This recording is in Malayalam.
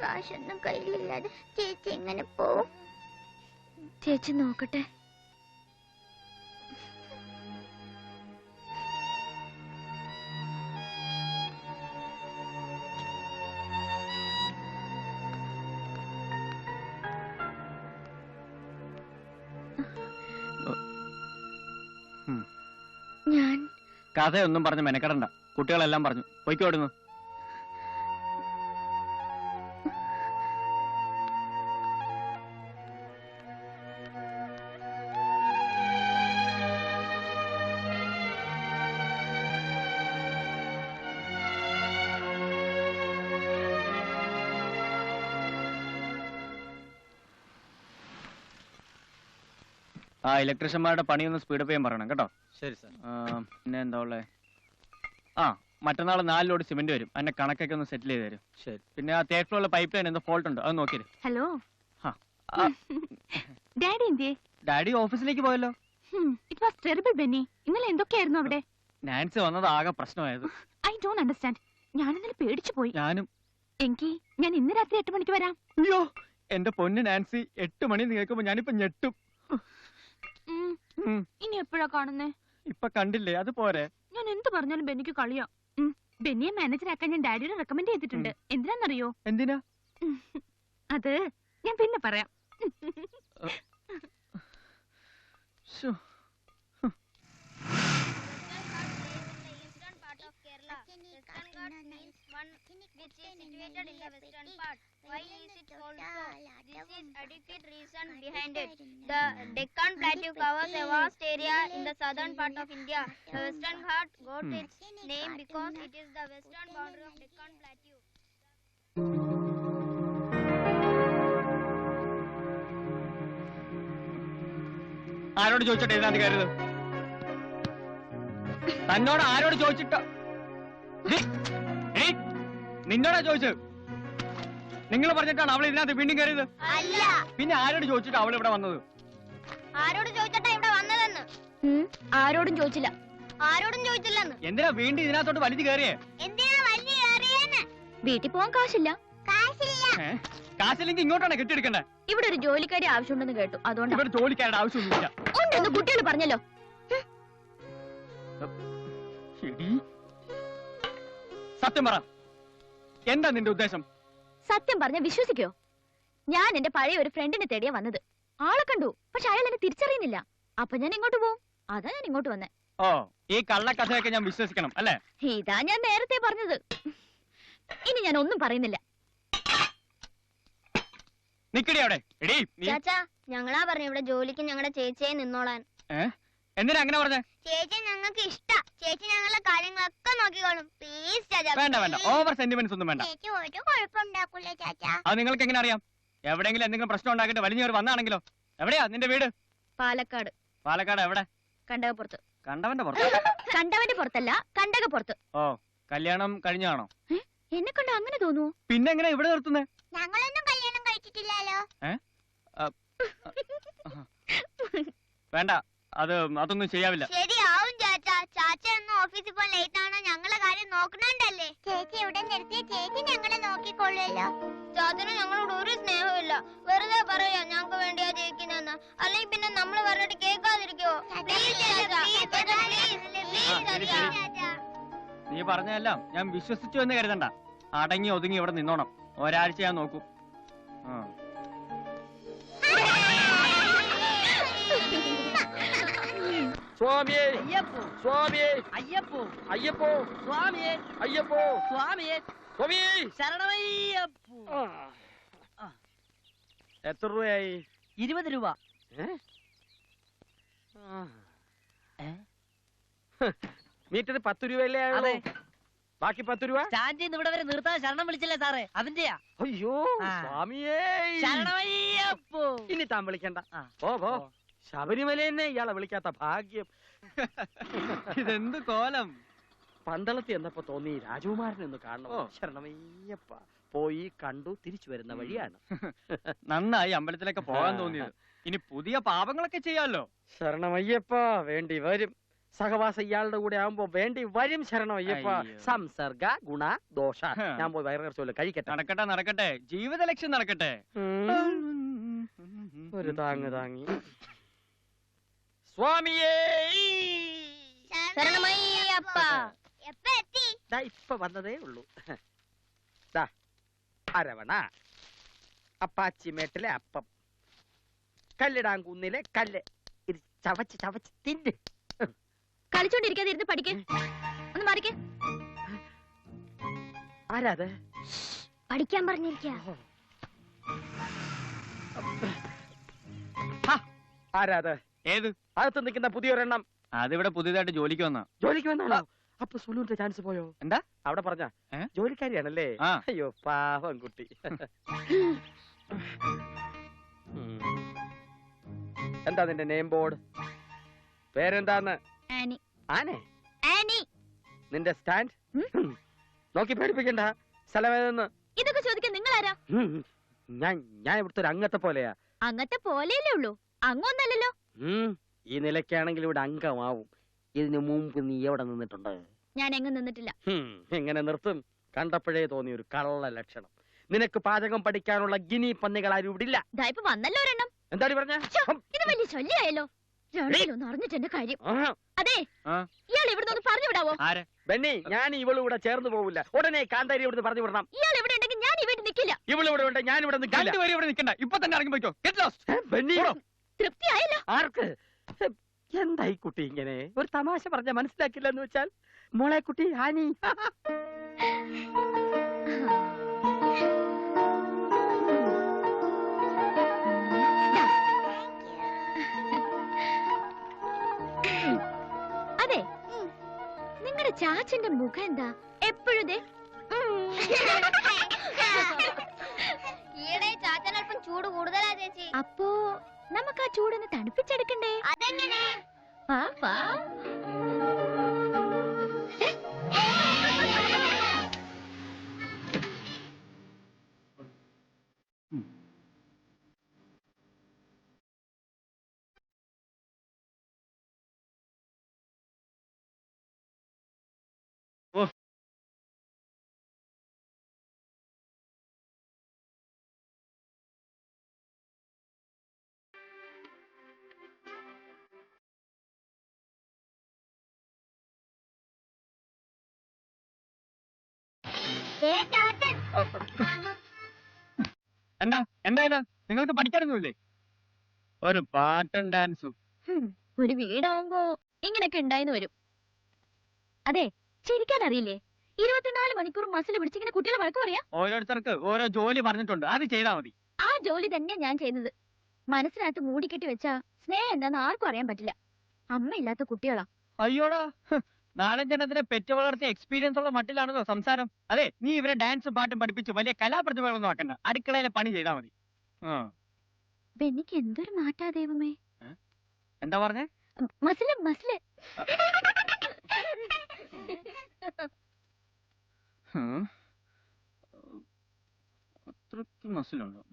കാശൊന്നും കയ്യിലില്ലാതെ ചേച്ചി എങ്ങനെ പോവും? ചേച്ചി നോക്കട്ടെ. ഞാൻ കഥയൊന്നും പറഞ്ഞ് മെനക്കെടണ്ട. കുട്ടികളെല്ലാം പറഞ്ഞു പൊയ്ക്കോടുന്നു. ആ ഇലക്ട്രീഷ്യന്മാരുടെ പണിയൊന്ന് സ്പീഡപ്പ് ചെയ്യാൻ പറയണം കേട്ടോ. ശരി സാർ. പിന്നെ എന്താ ഉള്ളേ? ആ മറ്റന്നാൾ 4 ലോഡ് സിമെന്റ് വരും. അതിന്റെ കണക്കൊക്കെ ഒന്ന് സെറ്റിൽ ചെയ്ത് തരും. ശരി. പിന്നെ ആ തേർഡ് ഫ്ലോറിലെ പൈപ്പ് ലൈൻ എന്തോ ഫോൾട്ട് ഉണ്ട്, അത് നോക്കിയത്. ഹലോ ഡാഡി എന്തിയെ? ഡാഡി ഓഫീസിലേക്ക് പോയല്ലോ. It was terrible Benny. ഇന്നലെ എന്തൊക്കെയായിരുന്നു അവിടെ? നാൻസി വന്നത് ആകെ പ്രശ്നമായത്. I don't understand. ഞാൻ ഇന്നലെ പേടിച്ചു പോയി. ഞാനും. എനിക്ക് ഞാൻ ഇന്ന് രാത്രി 8 മണിക്ക് വരാം. അയ്യോ എന്റെ പൊന്ന് നാൻസി, 8 മണി കേൾക്കുമ്പോ ഞാനിപ്പോ ഞെട്ടും. ഇനി എപ്പോഴാ കാണുന്നേ? ഇപ്പൊ കണ്ടില്ലേ, അത് പോരെ. ഞാൻ എന്ത് പറഞ്ഞാലും ബെന്നിക്ക് കളിയാ. ബെന്നിയെ മാനേജറാക്കാൻ ഞാൻ ഡാഡിയോട് റെക്കമെൻഡ് ചെയ്തിട്ടുണ്ട്. എന്തിനാന്നറിയോ? എന്തിനാ? അത് ഞാൻ പിന്നെ പറയാം. Why is it called so? This is adequate reason behind it. The Deccan Plateau covers a vast area in the southern part of India. The Western Ghat got its name because it is the western boundary of Deccan Plateau. ആരോട് ചോദിച്ചോട്ടെ ഇതിനകത്ത് കയറുന്നത്? തന്നോട് ആരോട് ചോദിച്ചിട്ടോ? നിന്നോടാ ചോദിച്ചത്? നിങ്ങൾ പറഞ്ഞിട്ടാണ് അവൾ ഇതിനകത്ത് വീണ്ടും കയറിയത്? അല്ല. പിന്നെ ആരോട് ചോദിച്ചിട്ടാ അവൾ ഇവിടെ വന്നത്? ആരോട് ചോദിച്ചിട്ടാ ഇവിടെ വന്നതെന്ന്? ആരോടും ചോദിച്ചില്ല. ആരോടും ചോദിച്ചില്ലെന്ന്. എന്തിനാ വീണ്ടും ഇതിനകത്തോട്ട് വലിച്ചു കയറിയേ? എന്തിനാ വലിയ കയറിയെന്ന്? വീട്ടിൽ പോവാൻ കാശില്ല. കാശില്ല. കാശില്ലെങ്കിൽ ഇങ്ങോട്ടാണ് കെട്ടിയെടുക്കണ്ടേ? ഇവിടെ ഒരു ജോലിക്കാരി ആവശ്യമുണ്ടെന്ന് കേട്ടു, അതുകൊണ്ട്. ഇവിടെ ജോലിക്കാരുടെ ആവശ്യമൊന്നുമില്ല. ഉണ്ടെന്ന് കുട്ടികൾ പറഞ്ഞല്ലോ. സത്യം പറ, എന്താ നിന്റെ ഉദ്ദേശം? സത്യം പറഞ്ഞ വിശ്വസിക്കോ? ഞാൻ എന്റെ പഴയ ഒരു ഫ്രണ്ടിനെ തേടിയാ വന്നത്. ആളെ കണ്ടു, പക്ഷെ അയാൾ എന്നെ തിരിച്ചറിയുന്നില്ല. അപ്പൊ ഞാൻ ഇങ്ങോട്ട് പോവും. അതാ ഞാൻ ഇങ്ങോട്ട് വന്നേ. ഓ, ഈ കള്ളക്കഥയൊക്കെ ഞാൻ വിശ്വസിക്കണം അല്ലേ? ഇതാ ഞാൻ നേരത്തെ പറഞ്ഞത്. ഇനി ഞാൻ ഒന്നും പറയുന്നില്ല. നിക്കടി അവിടെ. ചാച്ചാ, ഞങ്ങളാ പറഞ്ഞു ഇവിടെ ജോലിക്ക് ഞങ്ങളുടെ ചേച്ചിയെ നിന്നോളാൻ. എന്തിനാ അങ്ങനെ പറഞ്ഞേ? ചേച്ചി ഞങ്ങൾക്ക് ഇഷ്ടാ. ചേച്ചി ഞങ്ങളുടെ കാര്യങ്ങളൊക്കെ നോക്കിക്കോളും. പ്ലീസ് ചാച്ചാ. വേണ്ട വേണ്ട, ഓവർ സെന്റിമെന്റ്സ് ഒന്നും വേണ്ട. ചേച്ചി ഒരു കുഴപ്പമുണ്ടാക്കൂലേ ചാച്ചാ? അത് നിങ്ങൾക്ക് എങ്ങനെ അറിയാം? എവിടെയെങ്കിലും എന്തെങ്കിലും പ്രശ്നം ഉണ്ടാക്കിയിട്ട് വലിഞ്ഞവർ വന്നാണെങ്കിലോ? എവിടെയാ നിന്റെ വീട്? പാലക്കാട്. പാലക്കാട് എവിടെ? കണ്ടകപ്പുറത്ത്. കണ്ടവന്റെ പുറത്ത്? കണ്ടവന്റെ പുറത്തല്ല, കണ്ടകപ്പുറത്ത്. ഓ, കല്യാണം കഴിഞ്ഞാണോ? എന്നെ കണ്ട അങ്ങനെ തോന്നുവോ? പിന്നെ എങ്ങനെ ഇവിടെ നിർത്തുന്നേ? ഞങ്ങളൊന്നും കല്യാണം കഴിച്ചിട്ടില്ലല്ലോ. വേണ്ട, അതൊന്നും ചെയ്യാവില്ല. ശരിയാവും ചാച്ചാ. ചാച്ച എന്ന് ഓഫീസിൽ പോയി ലേറ്റ് ആണോ ഞങ്ങളെ കാര്യം നോക്കണുണ്ടല്ലേ? ചേച്ചി ഇവിടെ നിർത്തിയ ചേച്ചി ഞങ്ങളെ നോക്കിക്കൊള്ളുമല്ലോ. ചാച്ചന് ഞങ്ങളോട് ഒരു സ്നേഹമില്ല. വെറുതെ പറയാ ഞങ്ങൾക്ക് വേണ്ടിയാ ജയിക്കുന്നെന്ന്. അല്ലെങ്കിൽ പിന്നെ നമ്മൾ പറഞ്ഞിട്ട് കേൾക്കാതിരിക്കോ? നീ പറഞ്ഞതെല്ലാം ഞാൻ വിശ്വസിച്ചു എന്ന് കരുതണ്ട. അടങ്ങി ഒതുങ്ങി ഇവിടെ നിന്നോണം. ഒരാഴ്ച ഞാൻ നോക്കൂ. സ്വാമിയേ സ്വാമിയേ അയ്യപ്പോ അയ്യപ്പോ സ്വാമിയേ അയ്യപ്പോ സ്വാമിയേ സ്വാമിയേ ശരണമയ്യപ്പോ. എത്ര രൂപയായി? 20 രൂപ. മീറ്റർ 10 രൂപയല്ലേ ആയുള്ളൂ? ബാക്കി 10 രൂപ സ്റ്റാൻഡിൽ നിന്ന് ഇവിടെ വരെ നിർത്താൻ ശരണം വിളിച്ചില്ലേ സാറേ, അതിന്റെയാ. അയ്യോ സ്വാമിയേ ശരണമയ്യപ്പോ. ഇനി താൻ വിളിക്കണ്ട. പോ ശബരിമല തന്നെ ഇയാളെ വിളിക്കാത്ത ഭാഗ്യം. ഇതെന്ത് കോലം? പന്തളത്ത് എന്നപ്പോ തോന്നി രാജകുമാരനൊന്ന് കാണണോ. ശരണമയ്യപ്പ. പോയി കണ്ടു തിരിച്ചു വരുന്ന വഴിയാണ്. നന്നായി അമ്പലത്തിലൊക്കെ പോകാൻ തോന്നിയത്. ഇനി പുതിയ പാപങ്ങളൊക്കെ ചെയ്യാലോ. ശരണമയ്യപ്പ വേണ്ടി വരും. സഹവാസം ഇയാളുടെ കൂടെ ആവുമ്പോ വേണ്ടി വരും ശരണം അയ്യപ്പ. അയ്യോ. സംസർഗ ഗുണ ദോഷ. ഞാൻ പോയി വയറുകർച്ചല്ലോ കഴിക്കട്ടെ. നടക്കട്ടെ നടക്കട്ടെ, ജീവിത ലക്ഷ്യം നടക്കട്ടെ. ഒരു താങ്ങ് താങ്ങി. സ്വാമിയേ ശരണമയ്യപ്പ. എപ്പ എത്തി? ദാ ഇപ്പൊ വന്നതേ ഉള്ളൂ. ദാ അരവണ, അപ്പാച്ചിമേട്ടിലെ അപ്പം, കല്ലിടാങ്കുന്നിലെ കല്ല്. ഇത് ചവച്ച് ചവച്ച് തിന്ന്. കളിച്ചോണ്ടിരിക്കാതെ ഇരുന്ന് പഠിക്കേ. ഒന്ന് മാറിക്കേ. ആരാത്? പഠിക്കാൻ പറഞ്ഞിരിക്ക. ആരാത്? ഏത്? അകത്ത് നിൽക്കുന്ന പുതിയൊരെണ്ണം. അതിവിടെ പുതിയതായിട്ട് ജോലിക്ക് വന്ന. ജോലിക്ക് വന്നാണോ? അപ്പൊ സുലുവിന്റെ ചാൻസ് പോയോ? എന്താ? അവിടെ പറഞ്ഞ ഏ? ജോലിക്കാരിയാണല്ലേ? ആ. അയ്യോ പാവം കുട്ടി. എന്താ നിന്റെ നെയിം ബോർഡ്? പേരെന്താന്ന്? ആനി. ആനെ? ആനി. നിന്റെ സ്റ്റാൻഡ്? നോക്കി പേടിപ്പിക്കണ്ട. സ്ഥലമേതെന്ന്? ഇതൊക്കെ ചോദിക്കാൻ നിങ്ങൾ ആരാ? ഞാൻ ഞാൻ ഇവിടുത്തെ ഒരു അംഗത്തെ പോലെയാ. അങ്ങത്തെ പോലെയല്ലേ ഉള്ളൂ, അങ്ങൊന്നല്ലല്ലോ. ഈ നിലയ്ക്കാണെങ്കിൽ ഇവിടെ അംഗമാവും. ഇതിനു മുമ്പ് നീ എവിടെ നിന്നിട്ടുണ്ട്? ഞാൻ എങ്ങും നിന്നിട്ടില്ല. എങ്ങനെ നിർത്തും? കണ്ടപ്പോഴേ തോന്നിയ ഒരു കള്ള ലക്ഷണം. നിനക്ക് പാചകം പഠിക്കാനുള്ള ഗിനി പന്നികൾ ആരും ഇവിടെ ഇല്ല. ദാ ഇപ്പൊ വന്നല്ലോ ഒരെണ്ണം. എന്താടി പറഞ്ഞ? ഇത് വലിയ ശല്യായല്ലോ. രണ്ടിലൊന്ന് അറിഞ്ഞിട്ട് എന്റെ കാര്യം. അതെ, ഇയാൾ ഇവിടുന്ന് ഒന്ന് പറഞ്ഞു വിടാവോ? ആരെ? ബെന്നി, ഞാൻ ഇവള് കൂടെ ചേർന്ന് പോവില്ല. ഉടനെ കാന്താരി ഇവിടുന്ന് പറഞ്ഞു വിടണം. ഇയാൾ ഇവിടെ ഉണ്ടെങ്കിൽ ഞാൻ ഈ വീട്ടിൽ നിൽക്കില്ല. ഇവള് ഇവിടെ ഉണ്ട്, ഞാൻ ഇവിടെ നിൽക്കില്ല. രണ്ടുപേരും ഇവിടെ നിൽക്കണ്ട, ഇപ്പൊ തന്നെ ഇറങ്ങി പോയിക്കോ. Get lost. ബെന്നി, തൃപ്തിയായല്ലോ. ആർക്ക്? എന്തായി കുട്ടി ഇങ്ങനെ? ഒരു തമാശ പറഞ്ഞ മനസ്സിലാക്കില്ല എന്ന് വെച്ചാൽ മോളെ കുട്ടി ഹാനി. അതെ, നിങ്ങളുടെ ചാച്ചന്റെ മുഖം എന്താ എപ്പോഴും ഈയിടെ ചാച്ചൻ അല്പം ചൂട് കൂടുതലാ ചേച്ചി. അപ്പോ നമുക്ക് ആ ചൂടൊന്ന് തണുപ്പിച്ചെടുക്കണ്ടേ? അതെങ്ങനെ? പാപ്പാ. എന്താ എന്താ ഇത്? നിങ്ങൾക്ക് പഠിക്കാനൊന്നുമില്ലേ? ഒരു പാട്ടും ഡാൻസും. ഒരു വീടാവുമ്പോ ഇങ്ങനെയൊക്കെ ഉണ്ടായിന്ന് വരും. അതെ, ചിരിക്കാൻ അറിയില്ലേ? 24 മണിക്കൂർ മസിൽ പിടിച്ചിങ്ങനെ കുട്ടികളെ വഴക്ക് പറയാ. ഓരോരുത്തർക്ക് ഓരോ ജോലി പറഞ്ഞിട്ടുണ്ട്, അത് ചെയ്താൽ മതി. ആ ജോലി തന്നെ ഞാൻ ചെയ്യുന്നത്. മനസ്സിനകത്ത് മൂടിക്കെട്ടി വെച്ചാ സ്നേഹം എന്താന്ന് ആർക്കും അറിയാൻ പറ്റില്ല. അമ്മയില്ലാത്ത കുട്ടികളാ. അയ്യോടാ, നാലഞ്ചെണ്ണത്തിനെ പെറ്റ് വളർത്തിയ എക്സ്പീരിയൻസ് ഉള്ള മട്ടിലാണല്ലോ സംസാരം. അതെ, നീ ഇവരെ ഡാൻസും പാട്ടും പഠിപ്പിച്ച് വലിയ കലാപ്രതിഭകളൊന്നും ആക്കണ്ട. അടുക്കളയിലെ പണി ചെയ്താൽ മതി. ബെന്നിക്ക് എന്തൊരു മാറ്റാ ദൈവമേ. എന്താ പറഞ്ഞേ? Muscle muscle. അത്രയ്ക്ക് മസിലുണ്ടോ?